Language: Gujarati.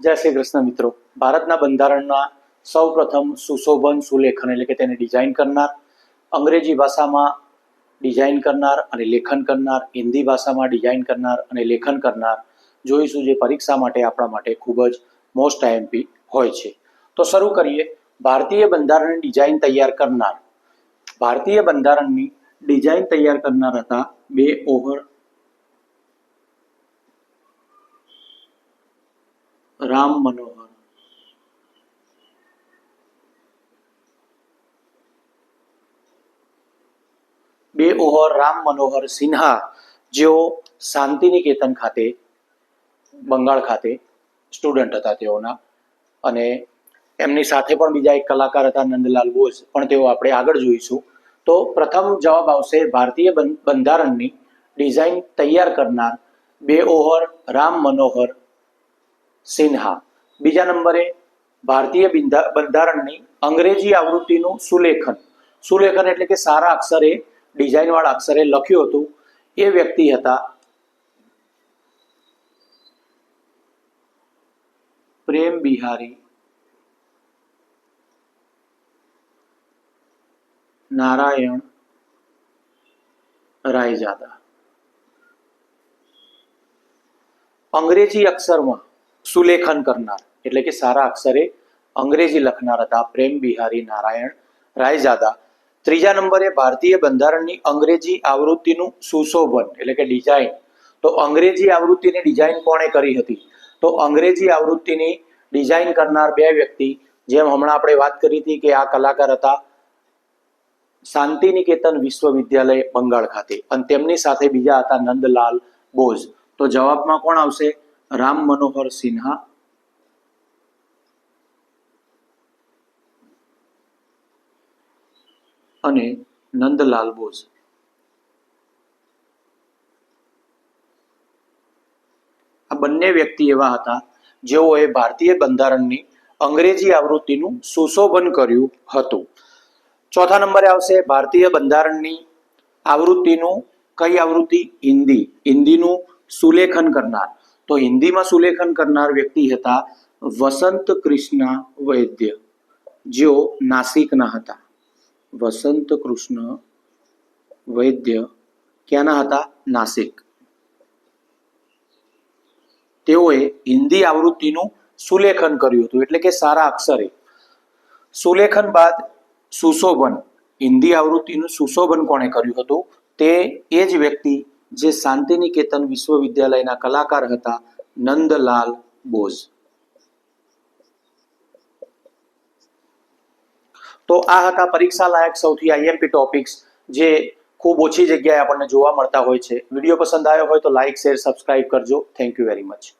જય શ્રી કૃષ્ણ મિત્રો. ભારતના બંધારણના સૌ પ્રથમ સુશોભન સુલેખન એટલે કે તેને ડિઝાઇન કરનાર, અંગ્રેજી ભાષામાં ડિઝાઇન કરનાર અને લેખન કરનાર, હિન્દી ભાષામાં ડિઝાઇન કરનાર અને લેખન કરનાર જોઈશું, જે પરીક્ષા માટે આપણા માટે ખૂબ જ મોસ્ટ આઈએમપી હોય છે. તો શરૂ કરીએ. ભારતીય બંધારણની ડિઝાઇન તૈયાર કરનાર. ભારતીય બંધારણની ડિઝાઇન તૈયાર કરનાર હતા બે ઓહર રામ મનોહર. બે ઓહર રામ મનોહર સિન્હા, જેઓ શાંતિનિકેતન ખાતે બંગાળ ખાતે સ્ટુડન્ટ હતા તેઓના, અને એમની સાથે પણ બીજા એક કલાકાર હતા નંદલાલ બોઝ, પણ તેઓ આપણે આગળ જોઈશું. તો પ્રથમ જવાબ આવશે ભારતીય બંધારણની ડિઝાઇન તૈયાર કરનાર બે ઓહર રામ મનોહર સિન્હા. બીજા નંબરે ભારતીય બંધારણની અંગ્રેજી આવૃત્તિનું સુલેખન. સુલેખન એટલે કે સારા અક્ષરે, ડિઝાઇન વાળા અક્ષરે લખ્યું હતું, એ વ્યક્તિ હતા પ્રેમ બિહારી નારાયણ રાયજાદા. અંગ્રેજી અક્ષરમાં સુલેખન કરનાર એટલે કે સારા અક્ષરે અંગ્રેજી લખનાર હતા પ્રેમ બિહારી નારાયણ રાયજાદા. ત્રીજા નંબરે ભારતીય બંધારણની અંગ્રેજી આવૃત્તિનું સુશોભન એટલે કે ડિઝાઇન. તો અંગ્રેજી આવૃત્તિની ડિઝાઇન કોણે કરી હતી? તો અંગ્રેજી આવૃત્તિની ડિઝાઇન કરનાર બે વ્યક્તિ, જેમ હમણાં આપણે વાત કરી હતી કે આ કલાકાર હતા શાંતિનિકેતન વિશ્વવિદ્યાલય બંગાળ ખાતે, અને તેમની સાથે બીજા હતા નંદલાલ બોઝ. તો જવાબમાં કોણ આવશે? રામ મનોહર સિન્હા અને નંદલાલ બોઝ. આ બંને વ્યક્તિ એવા હતા જેઓએ ભારતીય બંધારણની અંગ્રેજી આવૃત્તિનું સુશોભન કર્યું હતું. ચોથા નંબરે આવશે ભારતીય બંધારણની આવૃત્તિનું, કઈ આવૃત્તિ? હિન્દી. હિન્દીનું સુલેખન કરનાર. તો હિન્દીમાં સુલેખન કરનાર વ્યક્તિ હતા વસંત કૃષ્ણ વૈદ્ય, જેઓ નાસિકના હતા. વસંત કૃષ્ણ વૈદ્ય ક્યાંના હતા? નાસિક. તેઓએ હિન્દી આવૃત્તિનું સુલેખન કર્યું હતું એટલે કે સારા અક્ષરે. સુલેખન બાદ સુશોભન, હિન્દી આવૃત્તિનું સુશોભન કોણે કર્યું હતું? તે એ જ વ્યક્તિ જે શાંતિનિકેતન વિશ્વવિદ્યાલયના કલાકાર હતા નંદલાલ બોઝ. તો આ હતા પરીક્ષા લાયક સૌથી આઈએમપી ટોપિક્સ, જે ખૂબ ઓછી જગ્યાએ આપણને જોવા મળતા હોય છે. વિડીયો પસંદ આવ્યો હોય તો લાઇક, શેર, સબસ્ક્રાઇબ કરજો. Thank you very much.